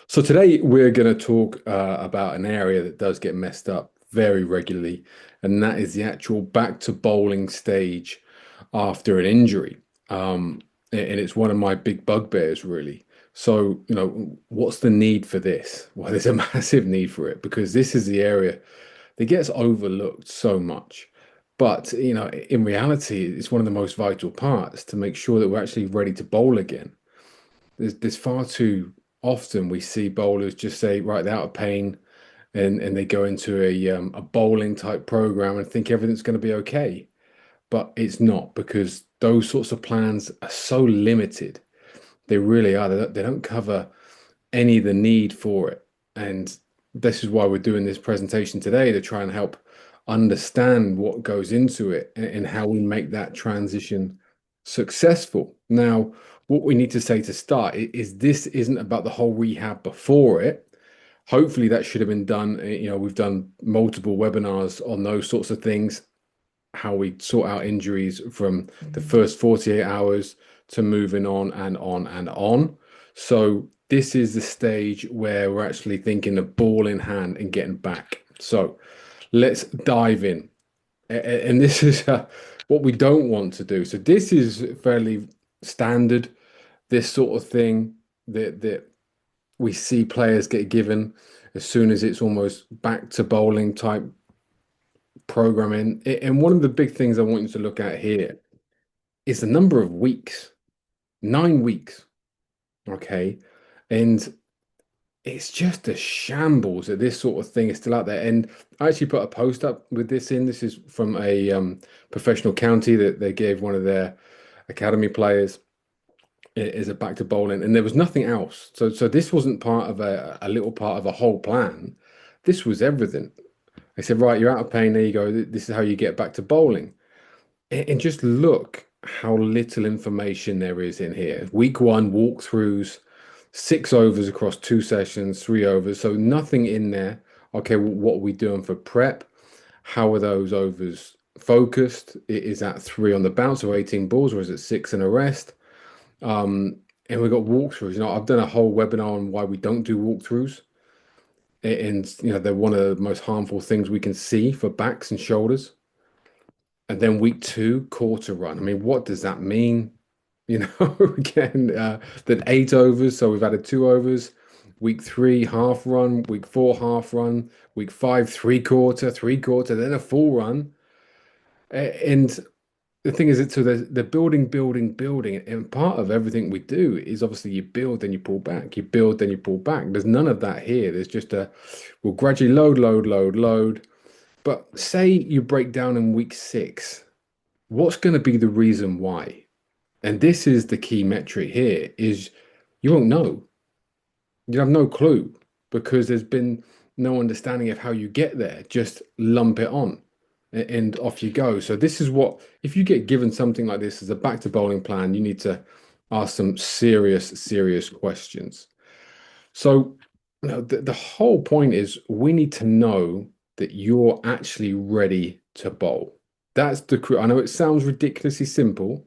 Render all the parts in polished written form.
So today we're going to talk about an area that does get messed up very regularly, and that is the actual back to bowling stage after an injury. And it's one of my big bugbears, really. So, what's the need for this? Well, there's a massive need for it because this is the area that gets overlooked so much. But, in reality, it's one of the most vital parts to make sure that we're actually ready to bowl again. There's far too often we see bowlers just say, right, they're out of pain, and they go into a bowling type program and think everything's going to be okay. But it's not because those sorts of plans are so limited. They really are. They don't cover any of the need for it. And this is why we're doing this presentation today to try and help understand what goes into it and how we make that transition successful. Now, what we need to say to start is this isn't about the whole rehab before it. Hopefully, that should have been done. We've done multiple webinars on those sorts of things, how we sort out injuries from the first 48 hours to moving on and on and on. So this is the stage where we're actually thinking of ball in hand and getting back. So let's dive in. And this is what we don't want to do. So this is fairly standard, this sort of thing that we see players get given as soon as it's almost back to bowling type programming. And one of the big things I want you to look at here is the number of weeks, 9 weeks. Okay. And it's just a shambles that this sort of thing is still out there. And I actually put a post up with this in. This is from a professional county that they gave one of their academy players is a back to bowling, and there was nothing else. So this wasn't part of a little part of a whole plan. This was everything. They said, right, you're out of pain. There you go. This is how you get back to bowling. And just look how little information there is in here. Week one, walkthroughs, 6 overs across 2 sessions, 3 overs. So nothing in there. Okay, well, what are we doing for prep? How are those overs focused? Is that three on the bounce or 18 balls, or is it six and a rest? And we've got walkthroughs. I've done a whole webinar on why we don't do walkthroughs. And, they're one of the most harmful things we can see for backs and shoulders. And then week two, quarter run. I mean, what does that mean? Again, then 8 overs. So we've added 2 overs. Week three, half run. Week four, half run. Week five, three quarter, then a full run. And the thing is, so they're building, building, building. And part of everything we do is obviously you build, then you pull back. You build, then you pull back. There's none of that here. There's just we'll gradually load, load, load, load. But say you break down in week six. What's going to be the reason why? And this is the key metric here is you won't know. You have no clue because there's been no understanding of how you get there. Just lump it on and off you go. So this is what, if you get given something like this as a back to bowling plan, you need to ask some serious, serious questions. So the whole point is we need to know that you're actually ready to bowl. That's I know it sounds ridiculously simple,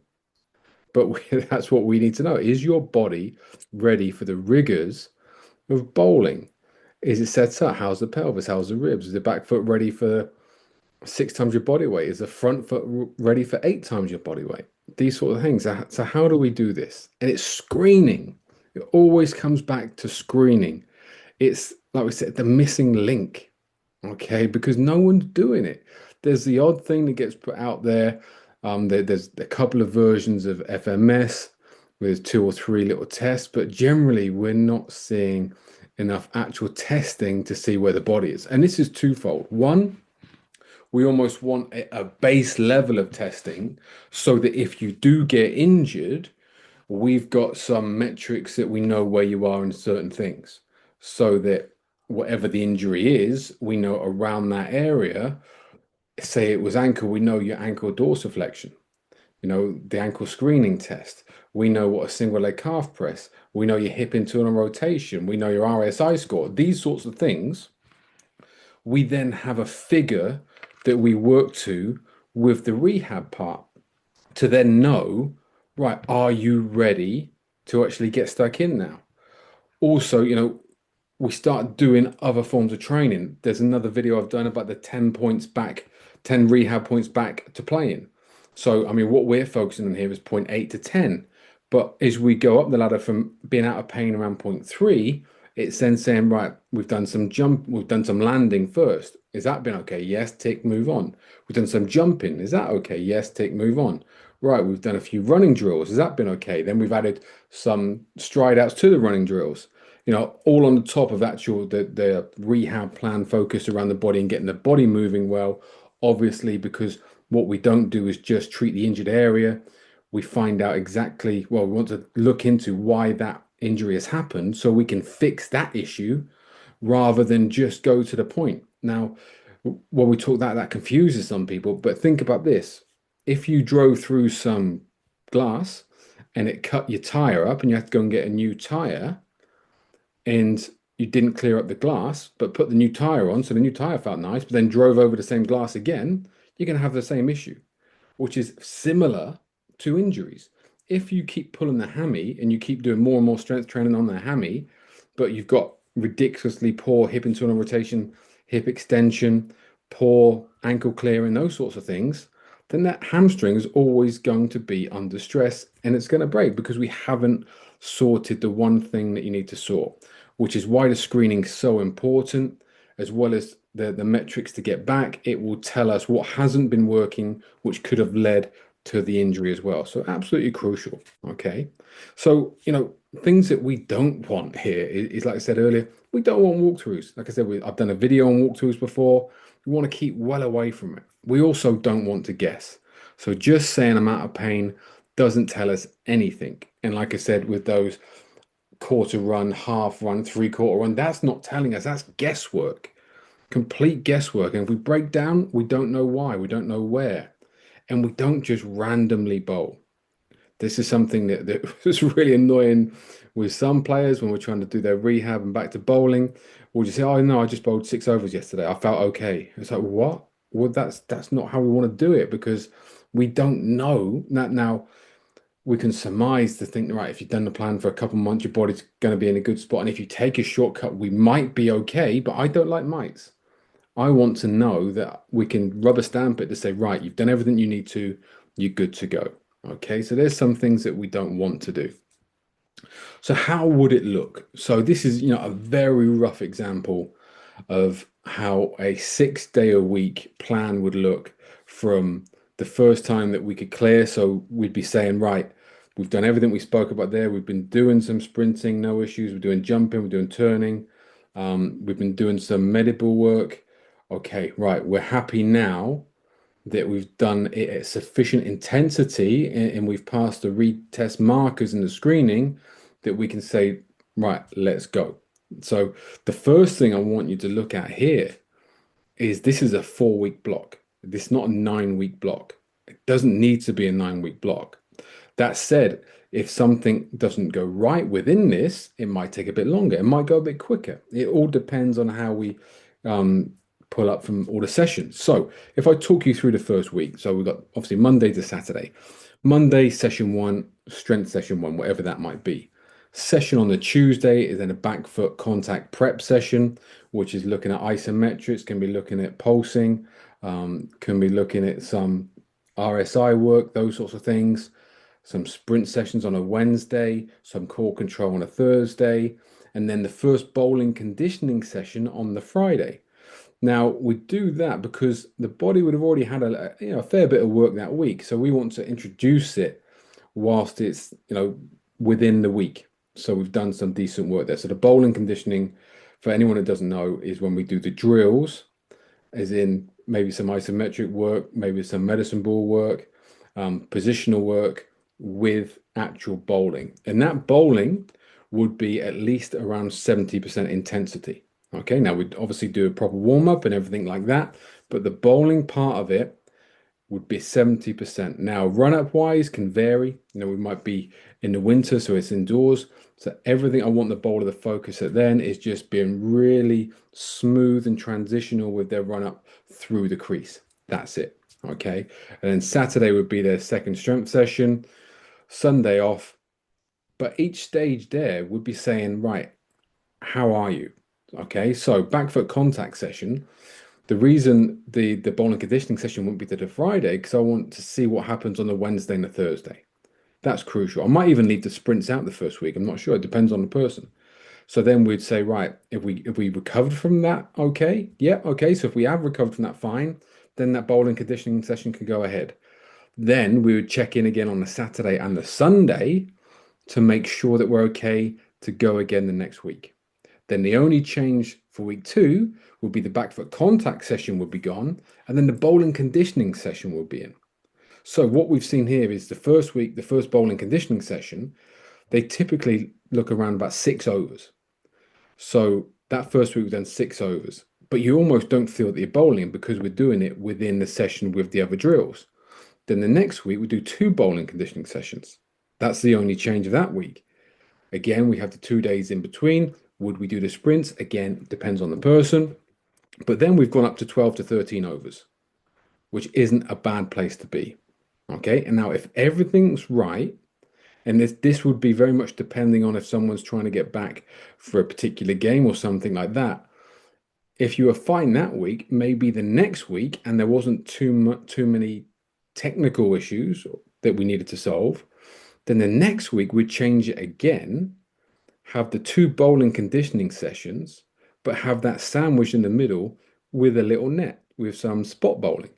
but that's what we need to know. Is your body ready for the rigors of bowling? Is it set up? How's the pelvis? How's the ribs? Is the back foot ready for 6 times your body weight? Is the front foot ready for 8 times your body weight? These sort of things. So how do we do this? And it's screening. It always comes back to screening. It's like we said, the missing link. Okay, because no one's doing it. There's the odd thing that gets put out there. There's a couple of versions of FMS with two or three little tests, but generally we're not seeing enough actual testing to see where the body is. And this is twofold. One, we almost want a base level of testing so that if you do get injured, we've got some metrics that we know where you are in certain things so that whatever the injury is, we know around that area. Say it was ankle, we know your ankle dorsiflexion, the ankle screening test. We know what a single leg calf press, we know your hip internal rotation, we know your RSI score, these sorts of things. We then have a figure that we work to with the rehab part to then know, right, are you ready to actually get stuck in now? Also, we start doing other forms of training. There's another video I've done about the 10 points back, 10 rehab points back to playing. So, I mean, what we're focusing on here is point 8 to 10. But as we go up the ladder from being out of pain around point 3, it's then saying, right, we've done some jump, we've done some landing first. Is that been okay? Yes, tick, move on. We've done some jumping. Is that okay? Yes, tick, move on. Right, we've done a few running drills. Has that been okay? Then we've added some stride outs to the running drills, all on the top of actual the rehab plan focused around the body and getting the body moving well. Obviously, because what we don't do is just treat the injured area. We find out exactly, well, we want to look into why that injury has happened so we can fix that issue rather than just go to the point. Now, when we talk that confuses some people, but think about this. If you drove through some glass and it cut your tire up and you have to go and get a new tire, and you didn't clear up the glass, but put the new tire on, so the new tire felt nice, but then drove over the same glass again, you're going to have the same issue, which is similar to injuries. If you keep pulling the hammy and you keep doing more and more strength training on the hammy, but you've got ridiculously poor hip internal rotation, hip extension, poor ankle clearing, those sorts of things, then that hamstring is always going to be under stress and it's going to break because we haven't sorted the one thing that you need to sort, which is why the screening is so important, as well as the metrics to get back. It will tell us what hasn't been working, which could have led to the injury as well. So absolutely crucial. Okay. So, things that we don't want here is like I said earlier, we don't want walkthroughs. Like I said, I've done a video on walkthroughs before. We want to keep well away from it. We also don't want to guess. So just saying I'm out of pain doesn't tell us anything. And like I said, with those quarter run, half run, three-quarter run, that's not telling us. That's guesswork, complete guesswork. And if we break down, we don't know why, we don't know where, and we don't just randomly bowl. This is something that was really annoying with some players when we're trying to do their rehab and back to bowling. We'll just say, "Oh no, I just bowled 6 overs yesterday. I felt okay." It's like, what? Well, that's not how we want to do it because we don't know. Now we can surmise to think, right, if you've done the plan for a couple of months, your body's going to be in a good spot. And if you take a shortcut, we might be okay. But I don't like mites. I want to know that we can rubber stamp it to say, right, you've done everything you need to, you're good to go. Okay, so there's some things that we don't want to do. So how would it look? So this is, a very rough example of how a 6 day a week plan would look from the first time that we could clear. So we'd be saying, right, we've done everything we spoke about there. We've been doing some sprinting, no issues. We're doing jumping, we're doing turning. We've been doing some medical work. Okay, right, we're happy now that we've done it at sufficient intensity and we've passed the retest markers in the screening that we can say, right, let's go. So the first thing I want you to look at here is this is a 4 week block. This is not a 9 week block. It doesn't need to be a 9 week block. That said, if something doesn't go right within this, it might take a bit longer. It might go a bit quicker. It all depends on how we pull up from all the sessions. So if I talk you through the first week, so we've got obviously Monday to Saturday. Monday, session one, strength session one, whatever that might be. Session on the Tuesday is then a back foot contact prep session, which is looking at isometrics, can be looking at pulsing, can be looking at some RSI work, those sorts of things. Some sprint sessions on a Wednesday, some core control on a Thursday, and then the first bowling conditioning session on the Friday. Now we do that because the body would have already had a fair bit of work that week, so we want to introduce it whilst it's within the week. So we've done some decent work there. So the bowling conditioning, for anyone that doesn't know, is when we do the drills, as in maybe some isometric work, maybe some medicine ball work, positional work with actual bowling. And that bowling would be at least around 70% intensity. Okay, now we'd obviously do a proper warm up and everything like that, but the bowling part of it would be 70%. Now, run up wise can vary. We might be in the winter, so it's indoors. So everything I want the bowler to focus at then is just being really smooth and transitional with their run up through the crease. That's it. Okay. And then Saturday would be their second strength session, Sunday off. But each stage there would be saying, right, how are you? Okay, so back foot contact session. The reason the bowling conditioning session won't be to the Friday because I want to see what happens on the Wednesday and the Thursday. That's crucial. I might even leave the sprints out the first week. I'm not sure. It depends on the person. So then we'd say, right, if we recovered from that, okay, yeah, okay. So if we have recovered from that, fine. Then that bowling conditioning session can go ahead. Then we would check in again on the Saturday and the Sunday to make sure that we're okay to go again the next week. Then the only change for week two would be the back foot contact session would be gone, and then the bowling conditioning session would be in. So what we've seen here is the first week, the first bowling conditioning session, they typically look around about 6 overs. So that first week we've done 6 overs, but you almost don't feel that you're bowling because we're doing it within the session with the other drills. Then the next week we do two bowling conditioning sessions. That's the only change of that week. Again, we have the 2 days in between. Would we do the sprints? Again, depends on the person. But then we've gone up to 12 to 13 overs, which isn't a bad place to be. Okay. And now, if everything's right, and this would be very much depending on if someone's trying to get back for a particular game or something like that. If you were fine that week, maybe the next week, and there wasn't too many technical issues that we needed to solve, then the next week we'd change it again, have the two bowling conditioning sessions, but have that sandwich in the middle with a little net with some spot bowling.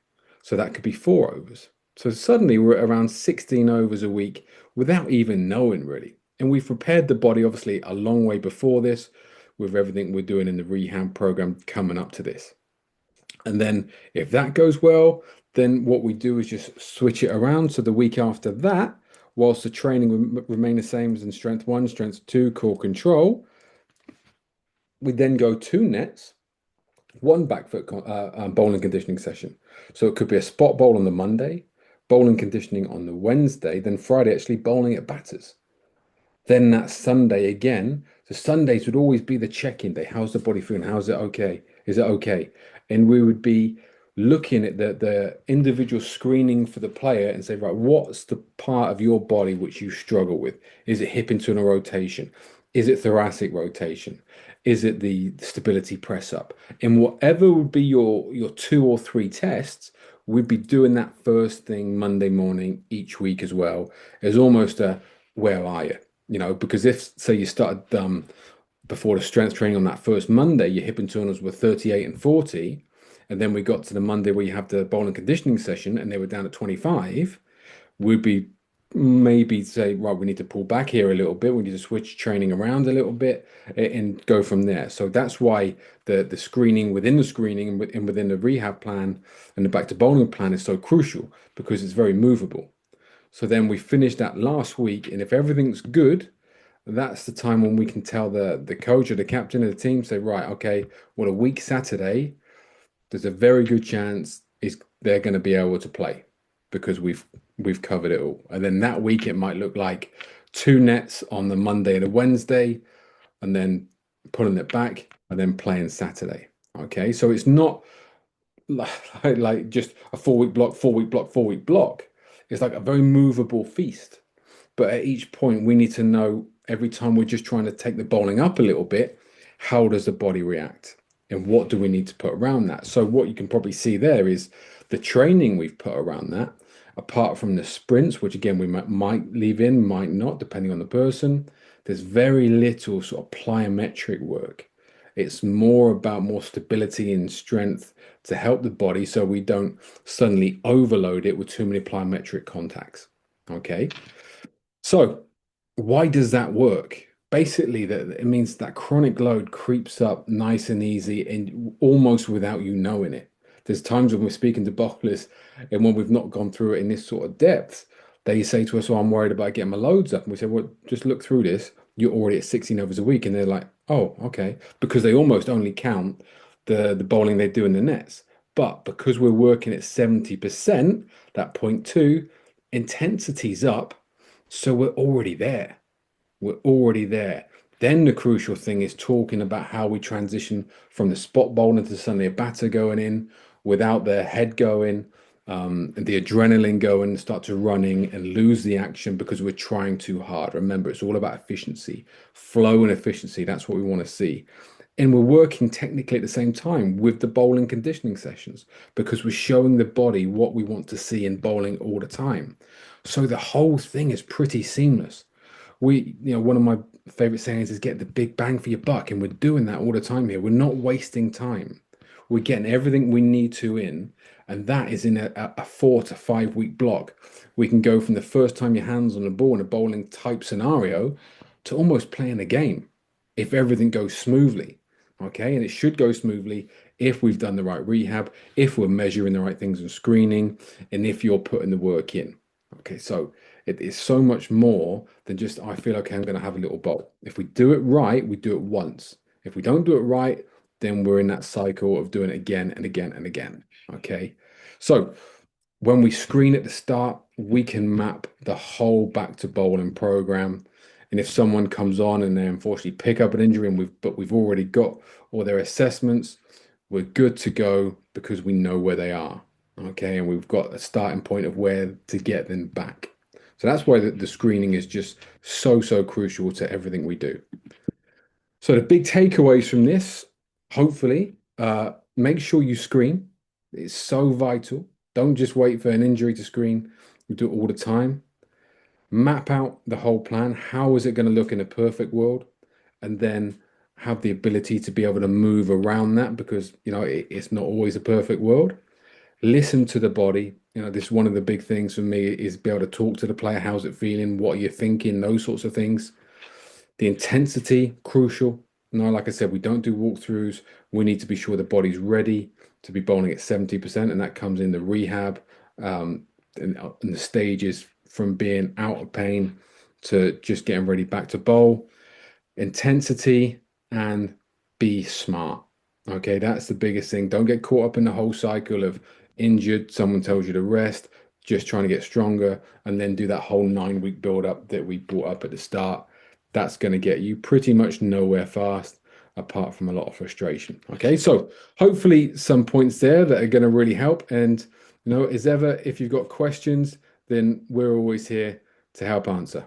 So that could be 4 overs. So suddenly we're at around 16 overs a week without even knowing really. And we've prepared the body obviously a long way before this with everything we're doing in the rehab program coming up to this. And then if that goes well, then what we do is just switch it around. So the week after that, whilst the training will remain the same as in strength one, strength two, core control, we then go two nets, one back foot bowling conditioning session. So it could be a spot bowl on the Monday, bowling conditioning on the Wednesday, then Friday actually bowling at batters. Then that Sunday again. So Sundays would always be the check-in day. How's the body feeling? How's it okay? Is it okay? And we would be looking at the individual screening for the player and say, right, what's the part of your body which you struggle with? Is it hip internal rotation? Is it thoracic rotation? Is it the stability press up? And whatever would be your 2 or 3 tests, we'd be doing that first thing Monday morning each week as well as almost a where are you? You know, because if say you started before the strength training on that first Monday, your hip internals were 38 and 40, and then we got to the Monday where you have the bowling conditioning session and they were down at 25, we'd be maybe say, right, we need to pull back here a little bit. We need to switch training around a little bit and go from there. So that's why the screening within the screening and within the rehab plan and the back to bowling plan is so crucial because it's very movable. So then we finish that last week, and if everything's good, that's the time when we can tell the coach or the captain of the team, say, right, okay, well, a week Saturday, there's a very good chance is they're going to be able to play because we've covered it all. And then that week it might look like two nets on the Monday and a Wednesday, and then pulling it back and then playing Saturday. Okay, so it's not like just a 4 week block, 4 week block, 4 week block. It's like a very movable feast. But at each point, we need to know every time we're just trying to take the bowling up a little bit, how does the body react? And what do we need to put around that? So, what you can probably see there is the training we've put around that, apart from the sprints, which again, we might leave in, might not, depending on the person. There's very little sort of plyometric work. It's more about more stability and strength to help the body so we don't suddenly overload it with too many plyometric contacts. Okay. So, why does that work? Basically, that it means that chronic load creeps up nice and easy and almost without you knowing it. There's times when we're speaking to bowlers and when we've not gone through it in this sort of depth, they say to us, "Oh, I'm worried about getting my loads up." And we say, "Well, just look through this. You're already at 16 overs a week." And they're like, "Oh, okay." Because they almost only count the bowling they do in the nets. But because we're working at 70%, that point two, intensity's up so we're already there. We're already there. Then the crucial thing is talking about how we transition from the spot bowling to suddenly a batter going in without their head going. and the adrenaline go and start to running and lose the action because we're trying too hard. Remember, it's all about efficiency, flow and efficiency. That's what we want to see. And we're working technically at the same time with the bowling conditioning sessions because we're showing the body what we want to see in bowling all the time. So the whole thing is pretty seamless. One of my favorite sayings is get the big bang for your buck, and we're doing that all the time here. We're not wasting time. We're getting everything we need to in, and that is in a 4 to 5 week block. We can go from the first time your hands on the ball in a bowling type scenario to almost playing a game if everything goes smoothly. Okay, and it should go smoothly if we've done the right rehab, if we're measuring the right things and screening, and if you're putting the work in. Okay, so it is so much more than just, I feel okay, I'm going to have a little bowl. If we do it right, we do it once. If we don't do it right, then we're in that cycle of doing it again and again and again. Okay, so when we screen at the start, we can map the whole back to bowling program. And if someone comes on and they unfortunately pick up an injury and we've already got all their assessments, we're good to go because we know where they are. Okay, and we've got a starting point of where to get them back. So that's why the screening is just so crucial to everything we do. So the big takeaways from this, hopefully, make sure you screen. It's so vital. Don't just wait for an injury to screen. You do it all the time. Map out the whole plan. How is it going to look in a perfect world? And then have the ability to be able to move around that because, it's not always a perfect world. Listen to the body. This is one of the big things for me is be able to talk to the player. How's it feeling? What are you thinking? Those sorts of things. The intensity, crucial. No, like I said, we don't do walkthroughs. We need to be sure the body's ready to be bowling at 70%, and that comes in the rehab and the stages from being out of pain to just getting ready back to bowl. Intensity and be smart. Okay, that's the biggest thing. Don't get caught up in the whole cycle of injured, someone tells you to rest, just trying to get stronger, and then do that whole 9 week build up that we brought up at the start. That's going to get you pretty much nowhere fast, apart from a lot of frustration. Okay, so hopefully some points there that are going to really help. And as ever, if you've got questions, then we're always here to help answer.